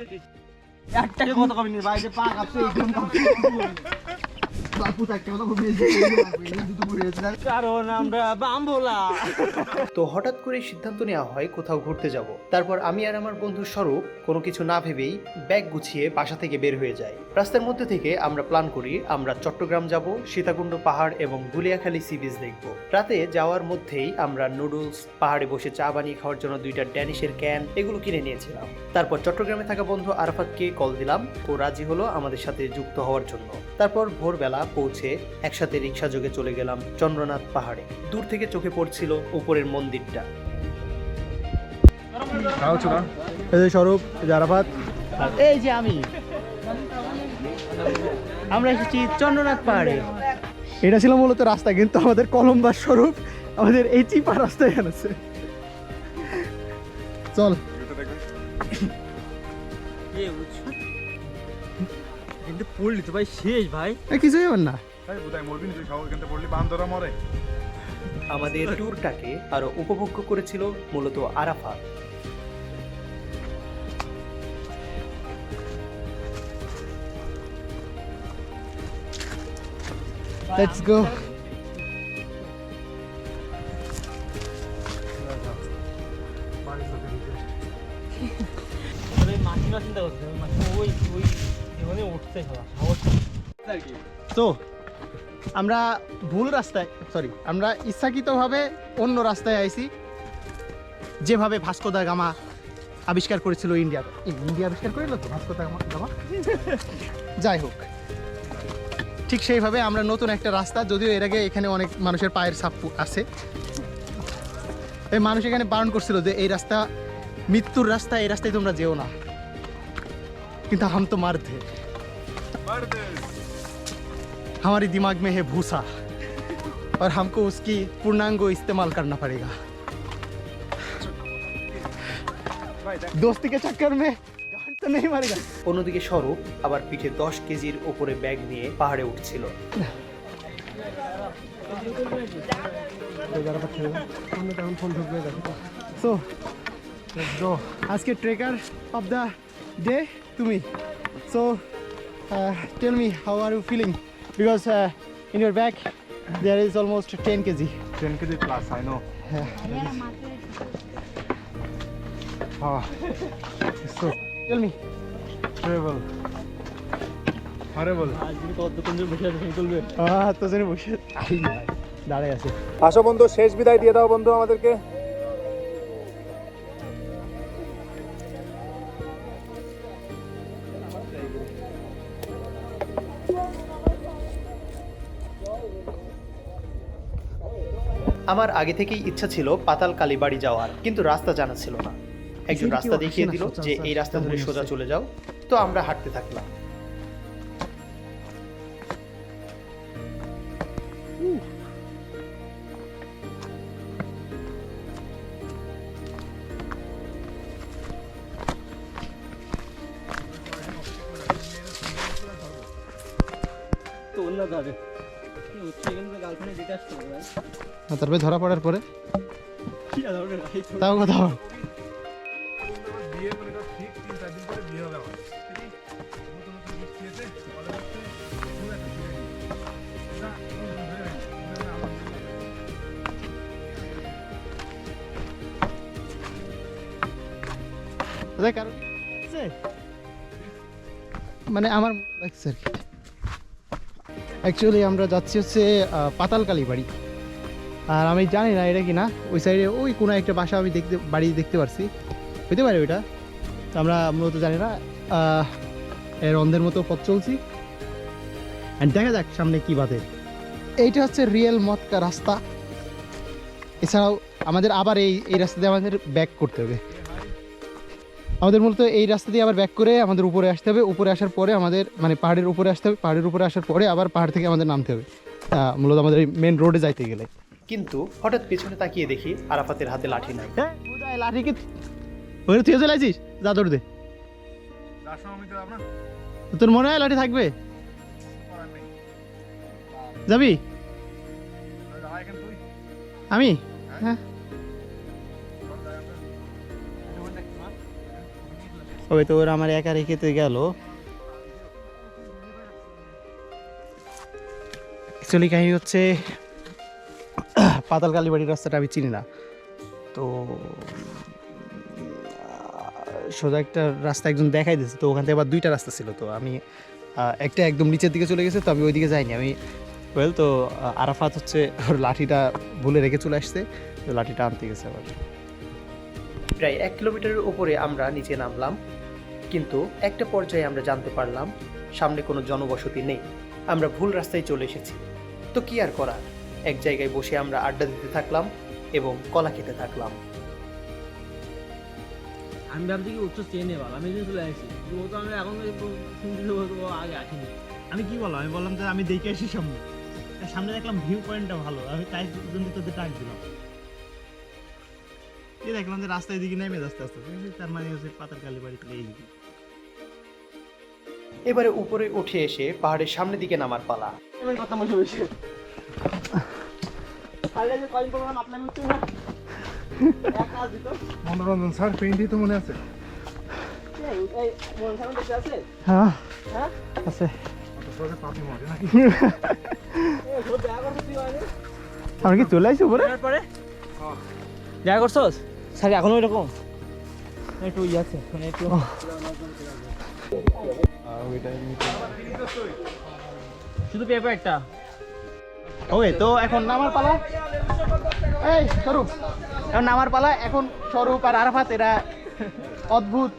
একটা কথা কবি নি ভাই যে পা কাঁপছে একদম কাঁপছে বাপু একটা কথা কবি দুটো পড়ে আছে কারণ আমরা বাম্বলা। তো হঠাৎ করে সিদ্ধান্ত নেওয়া হয় কোথাও ঘুরতে যাব। তারপর আমি আর আমার বন্ধু স্বরূপ কোনো কিছু না ভেবেই ব্যাগ গুছিয়ে বাসা থেকে বের হয়ে যাই। রাস্তার মধ্যে থেকে আমরা প্ল্যান করি আমরা চট্টগ্রাম যাব, সীতাকুণ্ড পাহাড় এবং গুলিয়াখালী সি বিচ দেখব। রাতে যাওয়ার মধ্যেই আমরা নুডলস, পাহাড়ে বসে চা বানিয়ে খাওয়ার জন্য 2টা ড্যানিশের ক্যান এগুলো কিনে নিয়েছিলাম। তারপর চট্টগ্রামে থাকা বন্ধু আরাফাতকে কল দিলাম, ও রাজি হলো আমাদের সাথে যুক্ত হওয়ার জন্য। তারপর ভোরবেলা পৌঁছে একসাথে রিক্সা যোগে চলে গেলাম চন্দ্রনাথ পাহাড়ে। দূর থেকে চোখে পড়ছিল উপরের মন্দিরটা। এই যে স্বরূপ, আরাফাত, এই যে আমি, আমরা এসেছি চন্দ্রনাথ পাহাড়ে। এটা ছিল মূলত রাস্তা, কিন্তু আমাদের কলম্বার স্বরূপ আমাদের এই চিপা রাস্তায় এনেছে। চল পড়লি তো ভাই শেষ ভাই, কিছুই হবে না। আমাদের ট্যুরটাকে আরো উপভোগ্য করেছিল মূলত আরাফাত। Let's go. তো আমরা ভুল রাস্তায়, আমরা ইচ্ছাকৃতভাবে অন্য রাস্তায় আইছি, যেভাবে ভাস্কো দা গামা আবিষ্কার করেছিল ইন্ডিয়া আবিষ্কার করেছিল তো ভাস্কো দা গামা যাই হোক, ঠিক সেইভাবে আমরা নতুন একটা রাস্তা, যদিও এর আগে এখানে অনেক মানুষের পায়ের ছাপ আছে, এই মানুষ এখানে বারণ করছিল যে এই রাস্তা মৃত্যুর রাস্তা, এই রাস্তায় তোমরা যেও না, কিন্তু हम तो मर्द है, हमारी दिमाग में है भूसा और हमको उसकी पूर्णांग इस्तेमाल करना पड़ेगा। दोस्ती के चक्कर में गांड तो नहीं मारेगा। অন্যদিকে স্বরূপ আবার পিঠে 10 কেজির উপরে ব্যাগ নিয়ে পাহাড়ে উঠছিল। So, আজকে ট্রেকার অফ দ্য ডে তুমি। So, tell me how are you feeling? Because in your bag there is almost 10 kg. 10 kg plus, I know. So, Tell me. travel. Horrible. তো জানি বসে দাঁড়ায় আছে। আসো বন্ধু, শেষ বিদায় দিয়ে দাও বন্ধু আমাদেরকে। আমার আগে থেকেই ইচ্ছা ছিল পাতাল কালীবাড়ি যাওয়ার, কিন্তু রাস্তা জানা ছিল না। একজন রাস্তা দেখিয়ে দিল যে এই রাস্তা ধরে সোজা চলে যাও, তো আমরা হাঁটতে থাকলাম। তারপরে ধরা পড়ার পরে তাও কথা মানে আমার লাগছে আর কি। অ্যাকচুয়ালি আমরা যাচ্ছি হচ্ছে পাতাল কালীবাড়ি, আর আমি জানি না এটা কি না, ওই সাইডে ওই কোনো একটা বাসা আমি বাড়ি দেখতে পারছি, হইতে পারে ওইটা, আমরা মূলত জানি না। এর অন্ধের মতো পথ চলছি, অ্যান্ড দেখা যাক সামনে কী বাদে। এইটা হচ্ছে রিয়েল মতকা রাস্তা। এছাড়াও আমাদের আবার এই রাস্তা দিয়ে আমাদের ব্যাক করতে হবে। আমাদের মূলত এই রাস্তা দিয়ে আবার ব্যাক করে আমাদের উপরে আসতে হবে, উপরে আসার পরে আমাদের মানে পাহাড়ের উপরে আসতে হবে, পাহাড়ের উপরে আসার পরে আবার পাহাড় থেকে আমাদের নামতে হবে, মূলত আমাদের মেন রোডে যাইতে গেলে। কিন্তু হঠাৎ পেছনে তাকিয়ে দেখি আরাফাতের হাতে লাঠি নাই। লাঠি কি ওখানে তুই চলে আসিস? যা দৌড় দে। তোর মনে হয় লাঠি থাকবে? যাবি? আমি হ্যাঁ তবে তো ওরা আমার একা রেখেতে গেল। অ্যাকচুয়ালি কাহিনী হচ্ছে পাতাল কালীবাড়ির রাস্তাটা আমি চিনি না, তো সোজা একটা রাস্তা একজন দেখাই দিয়েছে, তো ওখান থেকে আবার দুইটা রাস্তা ছিল, তো আমি একটা একদম নিচের দিকে চলে গেছে, তো আমি ওইদিকে যাইনি। আমি তো আরাফাত হচ্ছে ওর লাঠিটা ভুলে রেখে চলে আসছে, তো লাঠিটা আনতে গেছে আবার। প্রায় 1 কিলোমিটারের উপরে আমরা নিচে নামলাম, কিন্তু একটা পর্যায়ে আমরা জানতে পারলাম সামনে কোনো জনবসতি নেই, আমরা ভুল রাস্তায় চলে এসেছি। তো কি আর করার, এক জায়গায় বসে আমরা আড্ডা দিতে থাকলাম এবং কলা খেতে থাকলাম। আমি ভাবছি কি উচ্চ চেনে বল, আমি যদি চলে আসি ও তো আমি এখন শুনতে দেবো, তো ও আগে আসেনি। আমি কি বললাম, আমি বললাম যে আমি দেখে আসি সামনে, সামনে দেখলাম ভিউ পয়েন্টটা ভালো, আমি তাই জন্য তোদের ডাক দিলাম। এই দেখলাম যে রাস্তায় দিকে নেমে আস্তে আস্তে, তার মানে হচ্ছে পাতাল কালীবাড়ি থেকে এইদিকে। এবারে উপরে উঠে এসে পাহাড়ের সামনের দিকে নামার পালা। আমার কথা মনে হয়েছে তাহলে যে কয়েন করলাম আপনার হচ্ছে না এক কাজ দিত। মনোরঞ্জন স্যার পেইন্টই তো মনে আছে। এই মন সামনে দেখতে আছে? হ্যাঁ হ্যাঁ আছে। অত সহজে পাপি মরে নাকি? এ ও দেখা করতে তুই হয়নি আমরা কি চলে আসি উপরে? তারপরে দেখা করছস স্যার এখনো এরকম একটু ই আছে মানে একটু শুধু পেপার একটা। ওকে, তো এখন নামার পালা। এই স্বরূপ, এখন নামার পালা। এখন স্বরূপ আর আরাফাত এরা অদ্ভুত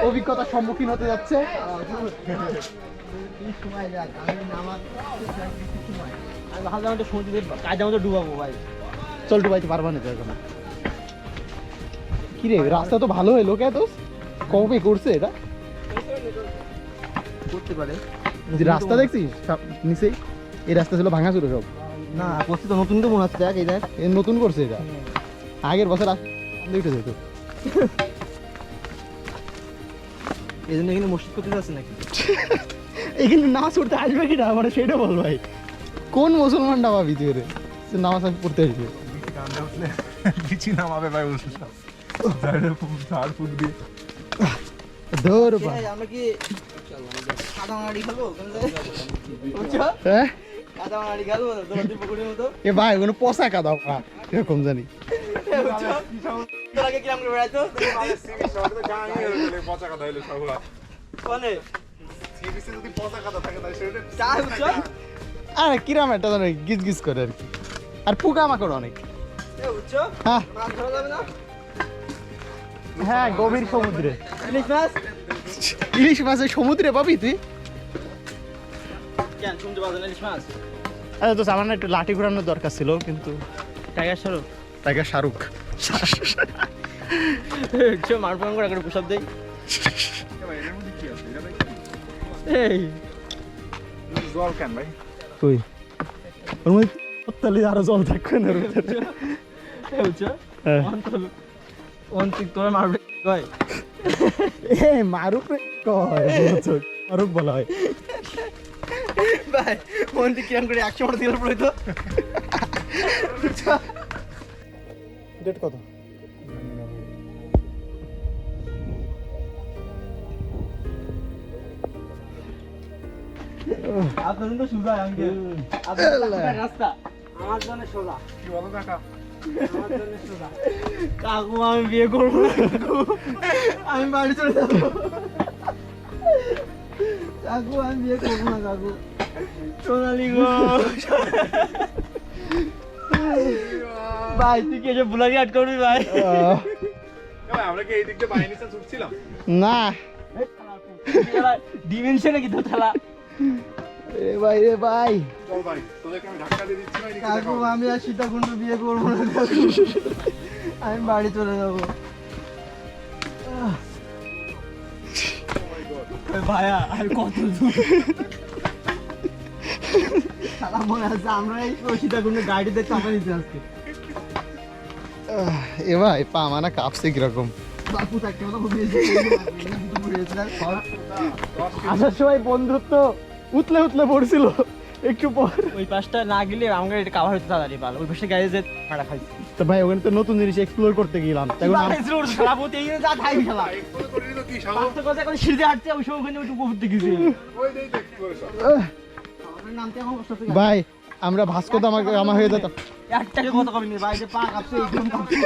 অভিজ্ঞতার সম্মুখীন হতে যাচ্ছে। আমি ভাবলাম একটু সমুদ্রে কাজে আমাদের ডুবাবো ভাই। চল ডুবাইতে পারবা না তো এখন। কি রে, রাস্তা তো ভালো হলো কে তো, কবে করছে এটা? করতে পারে যে রাস্তা দেখছিস নিচে, এই রাস্তা ছিল ভাঙা ছিল সব। না করতে তো নতুন তো মনে হচ্ছে, দেখ এই দেখ এ নতুন করছে এটা, আগের বছর উঠে যেত। এই জন্য এখানে মসজিদ করতে যাচ্ছে নাকি? এখানে নামাজ পড়তে আসবে কিনা মানে সেটা বল ভাই, কোন মুসলমানটা ভাবি তুই রে নামাজ পড়তে আসবে? বিচি কান্দে উঠলে বিচি নামাবে ভাই বুঝলাম। ঝাড় ফুক দিয়ে ধর বা আমরা কি সাদা মাড়ি খাবো? বুঝছো? হ্যাঁ সাদা মাড়ি খাবো দৌড়ি পুকুরের মতো। এ ভাই ওখানে পচা কাদা এরকম জানি। বুঝছো? তোর আগে কিরাম করে বেড়াইতো? সিবি শহরে তো গাঙে হলে পচা কথা হইলো সব। কোনে? সিবিসে যদি পচা কথা থাকে তাহলে সেটা চা বুঝছো? আর কিরাম একটা জানো গিজ গিজ করে আর কি, আর পোকা মাকড় অনেক। এ বুঝছো? হ্যাঁ মাছ ধরা যাবে না? হ্যাঁ, গভীর সমুদ্রে ইলিশ মাছ? ইলিশ মাছের সমুদ্রে পাবি তুই? কেন শুনতে পাচ্ছেন ইলিশ মাছ? আচ্ছা তো আমার না একটু লাঠি ঘোরানোর দরকার ছিল, কিন্তু টাইগার সরো। টাইগার শাহরুখ। বুঝছো? মারপান করে একটা প্রসাদ দেই। এর মধ্যে কি আছে? এটা ভাই এই জল কেন ভাই? তুই ওর মধ্যে তাহলে আরো জল থাকবে না ওর ভিতরে। বুঝছো? হ্যাঁ। অন্তিক তোরা মারবে কয়? এ মারুক রে কয়, বলছো, মারুক বলা হয়। ভাই অন্তিক কিরাম করে 100 টাকা দিলে পড়ে তো। ডেট কত? আপনার জন্য সোজা আঙ্কেল, আপনার রাস্তা আমার জন্য সোজা। কি বলো কাকা? আমার জন্য সোজা। কাকু আমি বিয়ে করবো না কাকু, আমি বাড়ি চলে যাবো। কাকু আমি বিয়ে করবো না কাকু। সোনালি গো ভাই তুই কি এসে বুলারি আট করবি ভাই? ভাই আমরা কি এই দিক দিয়ে বাইরে নিচে ছুটছিলাম? না ডিমেনশনে কি তো খেলা? রে ভাই রে ভাই, চল ভাই তোদেরকে আমি ধাক্কা দিয়ে দিচ্ছি ভাই। কাকু আমি আর সীতাকুণ্ড বিয়ে করবো না কাকু, আমি বাড়ি চলে যাবো। ভাইয়া আর কত দূর? সারা মনে আছে আমরা এই সীতাকুণ্ডে গাড়িতে চাপা নিতে আজকে। এ ভাই পা মানা কাঁপছে কিরকম। বাপু থাকতে কথা আসার সময় বন্ধুত্ব উতলে উতলে পড়ছিল, একটু পর। ওই পাশটা না গেলে আমাকে এটা কাভার হতে তাড়াতাড়ি পাল ওই পাশে গাড়ি যে ফাটা খাইছি তো ভাই ওখানে তো নতুন জিনিস এক্সপ্লোর করতে গেলাম এখন সারাপতি এই যা খাই খেলা পাঁচটা কথা করে সিঁড়ি হাঁটছে ওই সময় ওখানে একটু ঘুরতে গেছি নামতে এখন কষ্ট হচ্ছে ভাই আমরা ভাস্কো তো আমাকে আমার হয়ে যেতাম। একটাকে কথা কবি ভাই যে পা কাঁপছে একদম কাঁপছে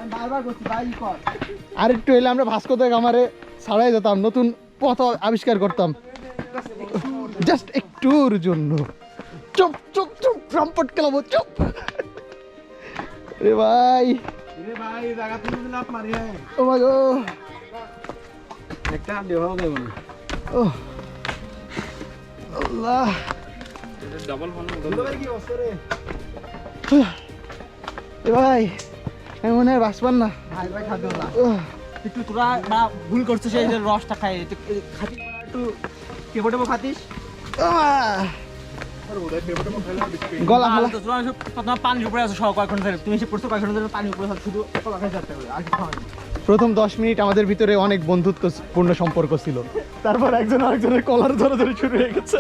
আমি বারবার করছি ভাই কর আর একটু এলে আমরা ভাস্কো থেকে আমারে ছাড়াই যেতাম, নতুন পথ আবিষ্কার করতাম জাস্ট একটুর জন্য। চুপ চুপ চুপ রামপট খেলাবো চুপ। রে ভাই রে ভাই জায়গা থেকে লাভ মারি ও মা গো একটা দেওয়া দেব না ও আল্লাহ ডাবল ফোন কি অবস্থা রে এ ভাই আমি মনে হয় বাঁচবার না। ভাই ভাই খাদ্য না উহ, একটু তোরা বা ভুল করছিস এই যে রসটা খাই খাতি একটু কেবটেবো খাতিস আহ, গলা ভালো ফালা তো তোরা সব প্রথমে পানির উপরে আছো সব কয়েকক্ষণ ধরে তুমি এসে পড়ছো কয়েকক্ষণ ধরে পানির উপরে আছো, শুধু কলা খাই যাচ্ছে আর কিছু খাওয়া নেই। প্রথম 10 মিনিট আমাদের ভিতরে অনেক বন্ধুত্বপূর্ণ সম্পর্ক ছিল, তারপর একজন আরেকজনের কলার ধরে ধরে শুরু হয়ে গেছে।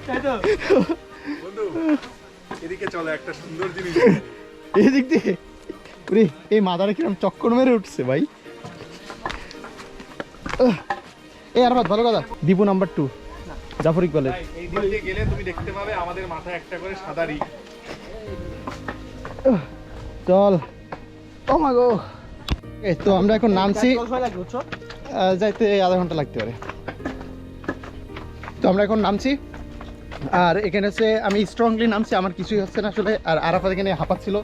তাই তো বন্ধু এদিকে চলে একটা সুন্দর জিনিস এই দিক দিয়ে ওরে এই মাদারে কিরম চক্কর মেরে উঠছে ভাই। এই আর ভালো কথা দীপু নাম্বার 2 জাফর ইকবালের। এই দিক দিয়ে গেলে তুমি দেখতে পাবে আমাদের মাথায় একটা করে সাদা রিং। চল ও মা গো। এই তো আমরা এখন নামছি, সময় লাগবে বুঝছো যাইতে আধা ঘন্টা লাগতে পারে। তো আমরা এখন নামছি আর এখানে হচ্ছে আমি স্ট্রংলি নামছি, আমার কিছুই হচ্ছে না আসলে। আর আরাফাত এখানে হাঁপাচ্ছিল,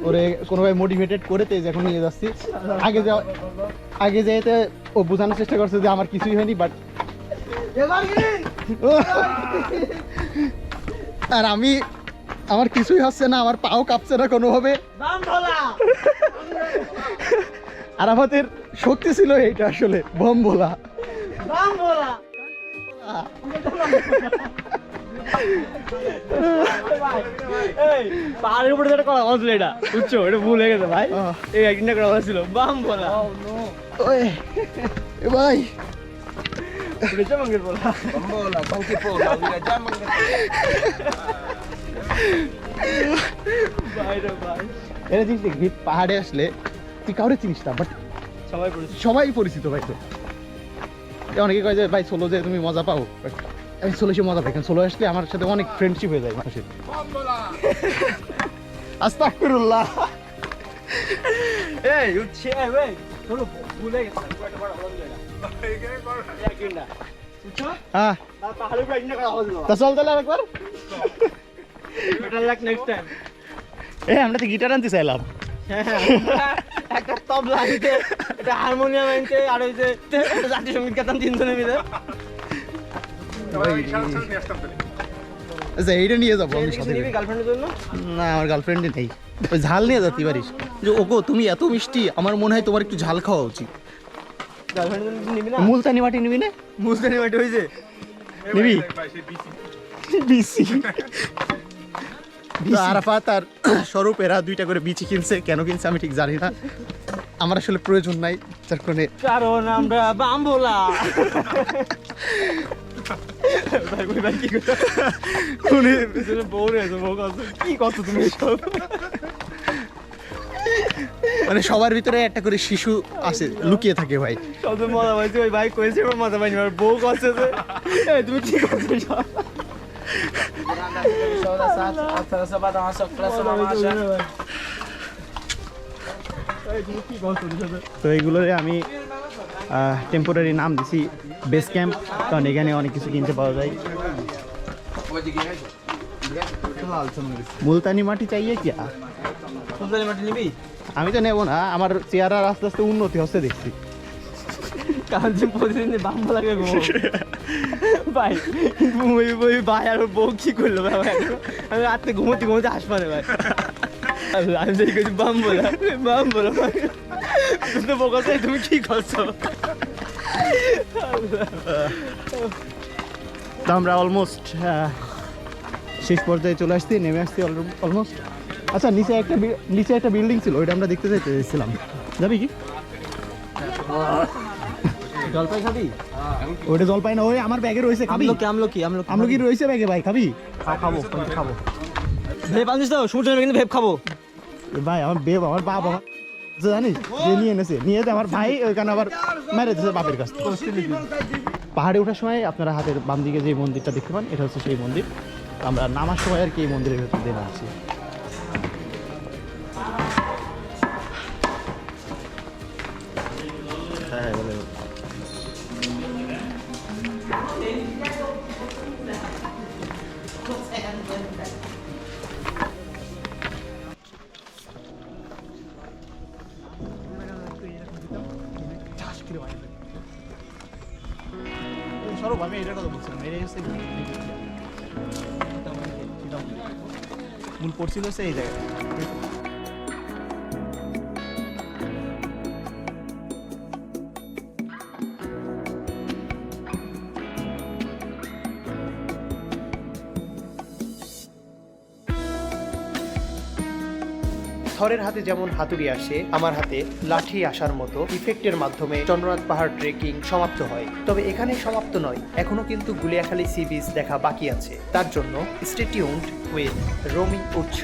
ওরে কোনোভাবে মোটিভেটেড করে তেজ এখন নিয়ে যাচ্ছি। আগে যেতে ও বোঝানোর চেষ্টা করছে যে আমার কিছুই হয়নি, বাট আর আমি আমার কিছুই হচ্ছে না, আমার পাও কাঁপছে না কোনোভাবে। দাম ভোলা আরাফাতের শক্তি ছিল এইটা আসলে বম বলা। দাম ভোলা এই পাহাড়ের উপরে যেটা করা হচ্ছিল এটা বুঝছো এটা ভুল হয়ে গেছে ভাই। এই একদিনটা করা হচ্ছিল বাম বলা ওই এ ভাই বুঝছো মঙ্গের বলা ভাই রে ভাই এটা জিনিস দেখবি পাহাড়ে আসলে তুই কাউরে চিনিস না, বাট সবাই পড়েছে সবাই পরিচিত ভাই। তো এ অনেকে কয় যে ভাই সোলো যে তুমি মজা পাও, but আমি সোলো এসে মজা পাই, কারণ সোলো আসলে আমার সাথে অনেক ফ্রেন্ডশিপ হয়ে যায় মানুষের। আস্তাগফিরুল্লাহ। এই উঠছে ভাই চলো ভুলে গেছে কয়টা বড় হলো এটা এখানে কর একদিনটা বুঝছো হ্যাঁ পাহাড়ের উপরে একদিনটা করা হচ্ছিল তা চল তাহলে আরেকবার। এটা লাগ নেক্সট টাইম আমরা তো গিটার আনতে চাইলাম। একটা তবলা আনতে একটা হারমোনিয়াম আনতে আর ওই যে একটা জাতীয় সঙ্গীত গাতাম তিনজনে মিলে সবাই ইশারা ছাড়া নিয়ে আসতাম তাহলে। আচ্ছা এইটা নিয়ে যাবো আমি সাথে করে। গার্লফ্রেন্ডের জন্য না আমার গার্লফ্রেন্ডই নেই, ওই ঝাল নিয়ে যেতে পারিস। যে ওগো তুমি এত মিষ্টি, আমার মনে হয় তোমার একটু ঝাল খাওয়া উচিত। গার্লফ্রেন্ডের জন্য নিবি না মুলতানি মাটি নিবি না? মুসলিম মাটি হয়েছে এ নিবি? ভাই সেই বিসি বিসি আরাফাত আর স্বরূপ এরা 2টা করে বিচি কিনছে, কেন কিনছে আমি ঠিক জানি না, আমার আসলে প্রয়োজন নাই, যার কারণে কারণ আমরা বাম ভোলা ভাই ভাই ভাই কি করছো উনি পিছনে বউ রয়েছে বউ কাছে কি করছো তুমি এসব মানে সবার ভিতরে একটা করে শিশু আছে লুকিয়ে থাকে ভাই। সবচেয়ে মজা পাইছি ওই ভাই কয়েছে মজা পাইনি আর বউ করছে যে এই তুমি কি করছো সব তো এইগুলোরে আমি টেম্পোরারি নাম দিছি বেস ক্যাম্প, কারণ এখানে অনেক কিছু কিনতে পাওয়া যায়। মুলতানি মাটি চাইয়ে কি? সুন্দরী মাটি নিবি আমি তো নেবো না, আমার চেহারার আস্তে আস্তে উন্নতি হচ্ছে দেখছি। কারণ যে প্রতিদিন বাম ভোলাকে ঘুমো ভাই কিন্তু ওই ভাই আর ওর বউ কি করলো ভাই আমি রাত্রে ঘুমোতে ঘুমোতে হাসপাতালে ভাই আমি যাই করছি বাম বলো ভাই তো বকাতে তুমি কি করছো তো আমরা অলমোস্ট শেষ পর্যায়ে চলে আসছি, নেমে আসছি অলমোস্ট। আচ্ছা নিচে একটা বিল্ডিং ছিল, ওইটা আমরা দেখতে চাইছিলাম, যাবি কি? জলপাই খাবি? ওইটা জলপাই না, ওই আমার ব্যাগে রয়েছে, খাবি? আমলকি রয়েছে ব্যাগে ভাই, খাবি? খাবো খাবো। ভেপ আনিস তো? সমুদ্র যাবে কিন্তু ভেপ খাবো। ভাই আমার বেব, আমার বাপ, আমার জানিস যে নিয়ে এনেছে, নিয়ে যেতে আমার ভাই ওইখানে আবার মেরে দিয়েছে বাপের কাছ থেকে। পাহাড়ে ওঠার সময় আপনারা হাতের বাম দিকে যে মন্দিরটা দেখতে পান, এটা হচ্ছে সেই মন্দির। আমরা নামার সময় আর কি এই মন্দিরের ভেতর দিয়ে নামছি। স্বরূপ, আমি এটার কথা বলছিলাম, এটাই হচ্ছে মূল পড়ছিল হচ্ছে এই জায়গায়। থরের হাতে যেমন হাতুড়ি আসে, আমার হাতে লাঠি আসার মতো ইফেক্টের মাধ্যমে চন্দ্রনাথ পাহাড় ট্রেকিং সমাপ্ত হয়। তবে এখানেই সমাপ্ত নয়, এখনো কিন্তু গুলিয়াখালী সি বিচ দেখা বাকি আছে। তার জন্য স্টে টিউনড উইথ রোমিং উৎস।